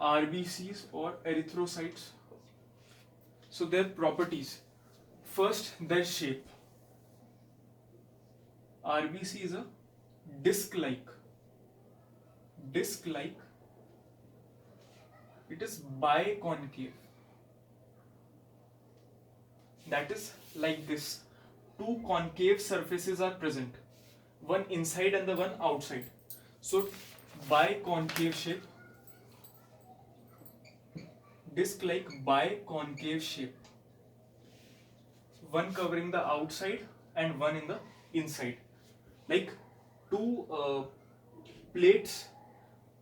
RBCs or erythrocytes. So their properties. First, their shape. RBC is a disc-like. Disc-like. It is biconcave. That is like this. Two concave surfaces are present. One inside and the one outside. So biconcave shape. Disc-like biconcave shape. One covering the outside and one in the inside. Like two plates,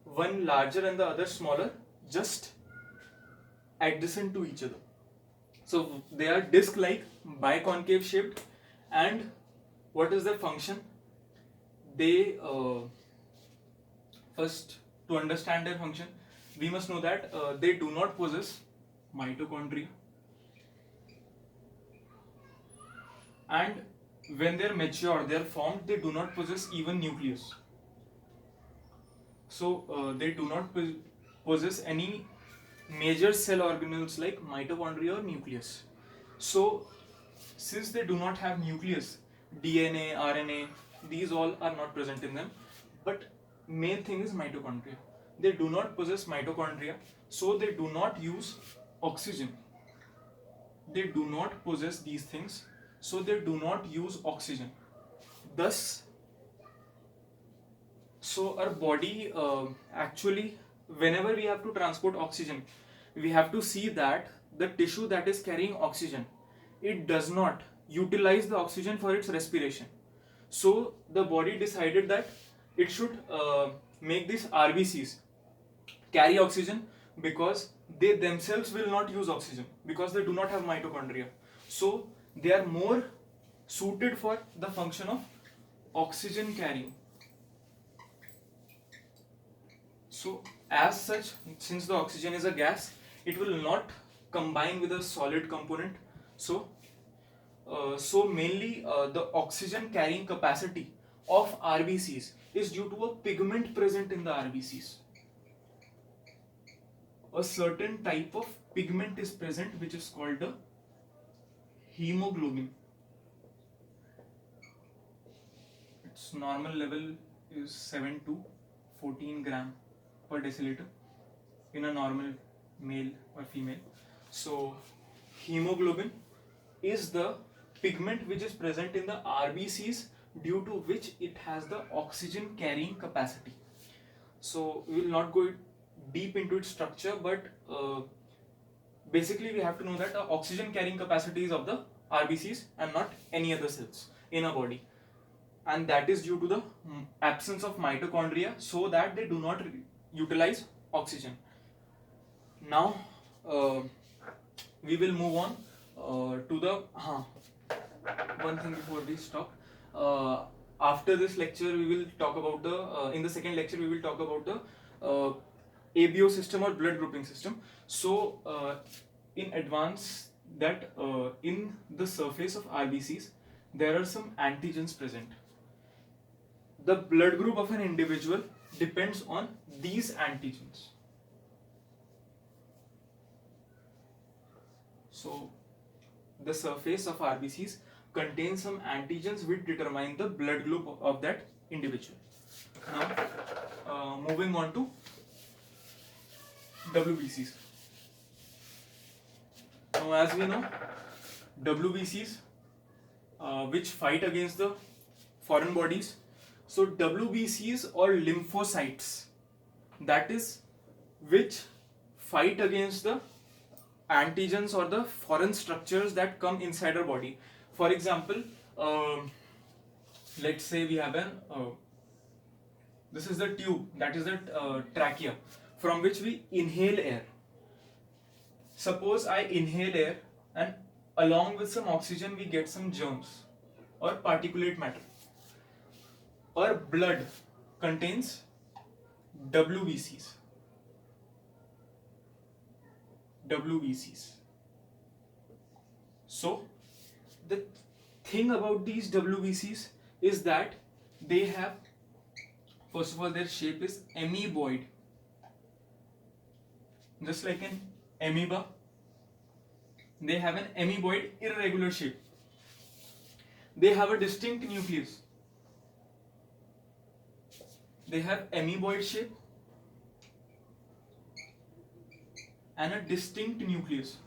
one larger and the other smaller, just adjacent to each other. So they are disc-like, biconcave shaped, and what is their function? They first, to understand their function, we must know that they do not possess mitochondria, and when they are mature, they are formed, they do not possess even nucleus. So they do not possess any major cell organelles like mitochondria or nucleus. So since they do not have nucleus, DNA, RNA, these all are not present in them, but main thing is mitochondria. They do not possess mitochondria, so they do not use oxygen. They do not possess these things, so they do not use oxygen. Thus, so our body actually, whenever we have to transport oxygen, we have to see that the tissue that is carrying oxygen, it does not utilize the oxygen for its respiration. So the body decided that it should make these RBCs carry oxygen, because they themselves will not use oxygen because they do not have mitochondria. So they are more suited for the function of oxygen carrying. So as such, since the oxygen is a gas, it will not combine with a solid component. So mainly the oxygen carrying capacity of RBCs is due to a pigment present in the RBCs. A certain type of pigment is present which is called the hemoglobin. Its normal level is 7 to 14 gram per deciliter in a normal male or female. So hemoglobin is the pigment which is present in the RBCs, due to which it has the oxygen carrying capacity. So we will not go deep into its structure, but basically we have to know that the oxygen carrying capacity is of the RBCs and not any other cells in a body, and that is due to the absence of mitochondria, so that they do not utilize oxygen. Now we will move on to the one thing before we stop. After this lecture we will talk about the in the second lecture we will talk about the ABO system or blood grouping system. So in advance, that in the surface of RBCs there are some antigens present. The blood group of an individual depends on these antigens. So the surface of RBCs contains some antigens which determine the blood group of that individual. Now moving on to WBCs. Now as we know, WBCs which fight against the foreign bodies. So WBCs or lymphocytes, that is, which fight against the antigens or the foreign structures that come inside our body. For example, let's say we have an this is the tube, that is the trachea, from which we inhale air. Suppose I inhale air and along with some oxygen we get some germs or particulate matter. Our blood contains WBCs. So the thing about these WBCs is that they have, first of all, their shape is amoeboid. just like an amoeba, they have an amoeboid irregular shape. They have a distinct nucleus. They have amoeboid shape and a distinct nucleus.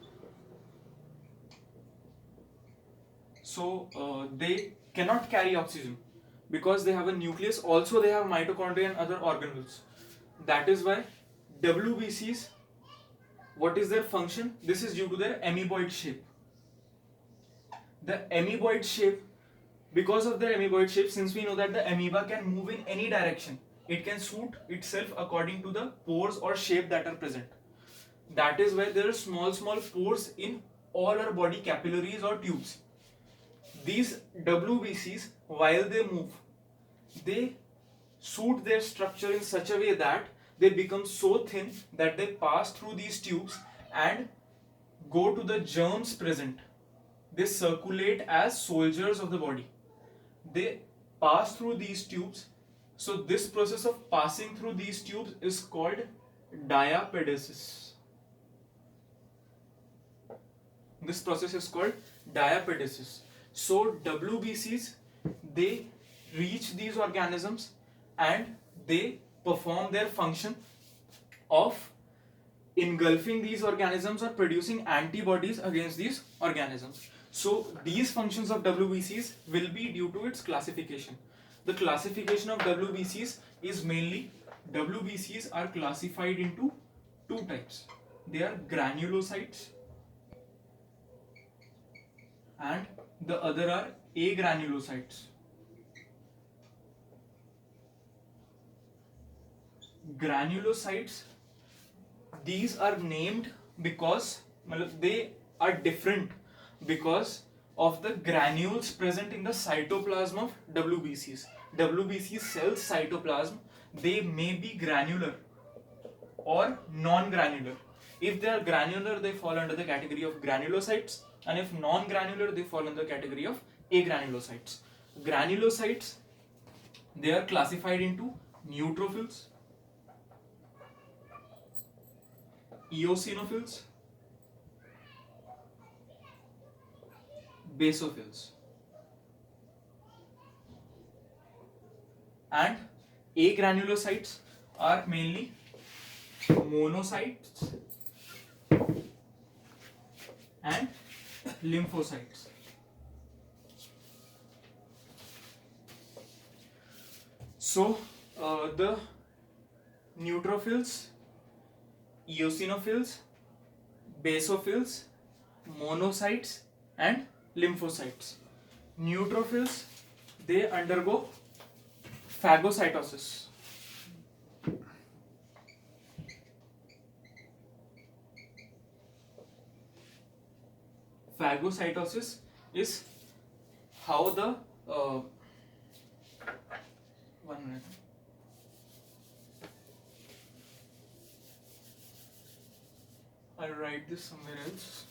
So they cannot carry oxygen because they have a nucleus. Also, they have mitochondria and other organelles. That is why WBCs, what is their function? This is due to their amoeboid shape. The amoeboid shape, because of their amoeboid shape, since we know that the amoeba can move in any direction, it can suit itself according to the pores or shape that are present. That is why there are small pores in all our body capillaries or tubes. These WBCs, while they move, they suit their structure in such a way that they become so thin that they pass through these tubes and go to the germs present. They circulate as soldiers of the body. They pass through these tubes. So this process of passing through these tubes is called diapedesis. This process is called diapedesis. So WBCs, they reach these organisms and they perform their function of engulfing these organisms or producing antibodies against these organisms. So these functions of WBCs will be due to its classification. The classification of WBCs is mainly, WBCs are classified into two types. They are granulocytes and the other are agranulocytes. Granulocytes, these are named because they are different because of the granules present in the cytoplasm of WBCs. WBC cells cytoplasm, they may be granular or non-granular. If they are granular, they fall under the category of granulocytes, and if non-granular, they fall under the category of agranulocytes. Granulocytes, they are classified into neutrophils, eosinophils, basophils, and agranulocytes are mainly monocytes and lymphocytes. So the neutrophils, eosinophils, basophils, monocytes and lymphocytes. Neutrophils, they undergo phagocytosis. Phagocytosis is how the one minute. I'll write this somewhere else.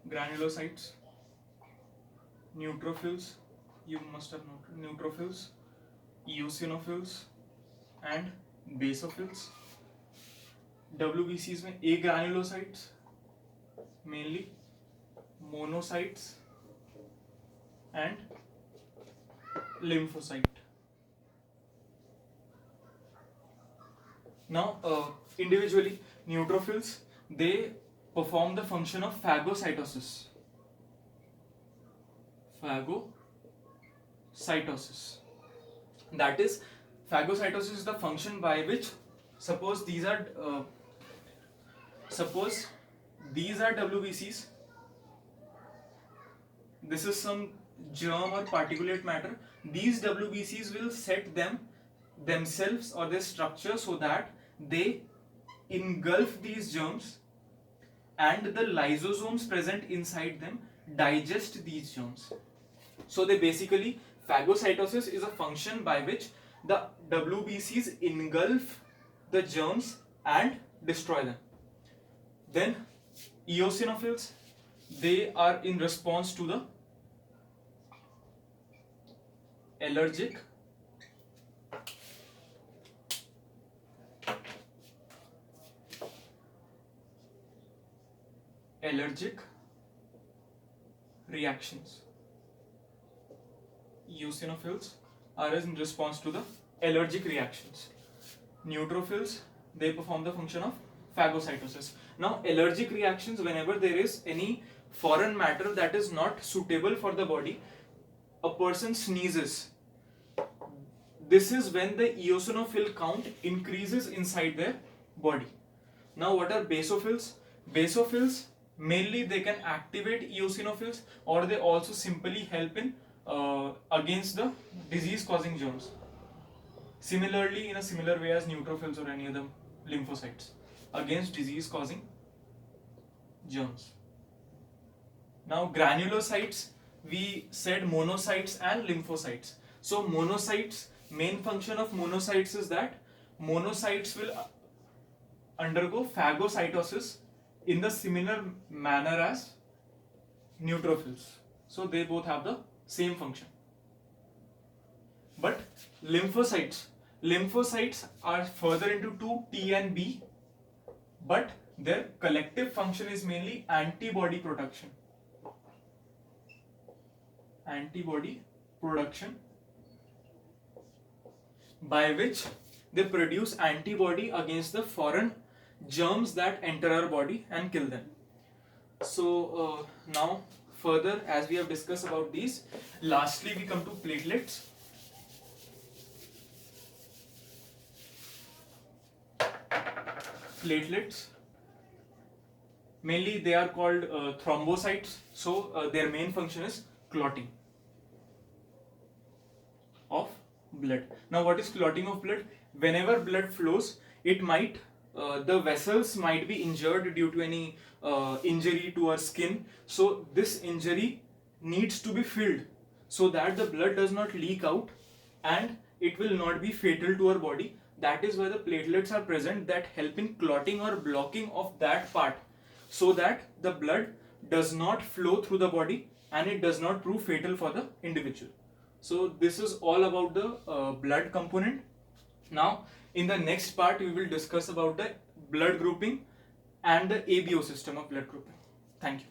Granulocytes, neutrophils, you must have noted, neutrophils, eosinophils and basophils. WBCs में agranulocytes, mainly monocytes and lymphocyte. Now individually, neutrophils, they perform the function of phagocytosis. Phagocytosis. That is, phagocytosis is the function by which, suppose these are WBCs. This is some germ or particulate matter. These WBCs will set themselves or their structure so that they engulf these germs, and the lysosomes present inside them digest these germs. So they basically, phagocytosis is a function by which the WBCs engulf the germs and destroy them. Then eosinophils, they are in response to the allergic reactions. Eosinophils are in response to the allergic reactions. Neutrophils, they perform the function of phagocytosis. Now, allergic reactions, whenever there is any foreign matter that is not suitable for the body, a person sneezes. This is when the eosinophil count increases inside their body. Now, what are basophils? Basophils, mainly they can activate eosinophils, or they also simply help in against the disease causing germs. Similarly, in a similar way as neutrophils or any other lymphocytes, against disease causing germs. Now, granulocytes, we said monocytes and lymphocytes. So monocytes, main function of monocytes is that monocytes will undergo phagocytosis in the similar manner as neutrophils. So they both have the same function. But lymphocytes are further into 2 T and B, but their collective function is mainly antibody production. Antibody production, by which they produce antibody against the foreign germs that enter our body and kill them. So now further, as we have discussed about these, lastly we come to platelets. Platelets, mainly they are called thrombocytes. So their main function is clotting of blood. Now, what is clotting of blood? Whenever blood flows, it might the vessels might be injured due to any injury to our skin. So this injury needs to be filled so that the blood does not leak out and it will not be fatal to our body. That is why the platelets are present, that help in clotting or blocking of that part, so that the blood does not flow through the body and it does not prove fatal for the individual. So this is all about the blood component. Now in the next part we will discuss about the blood grouping and the ABO system of blood grouping. Thank you.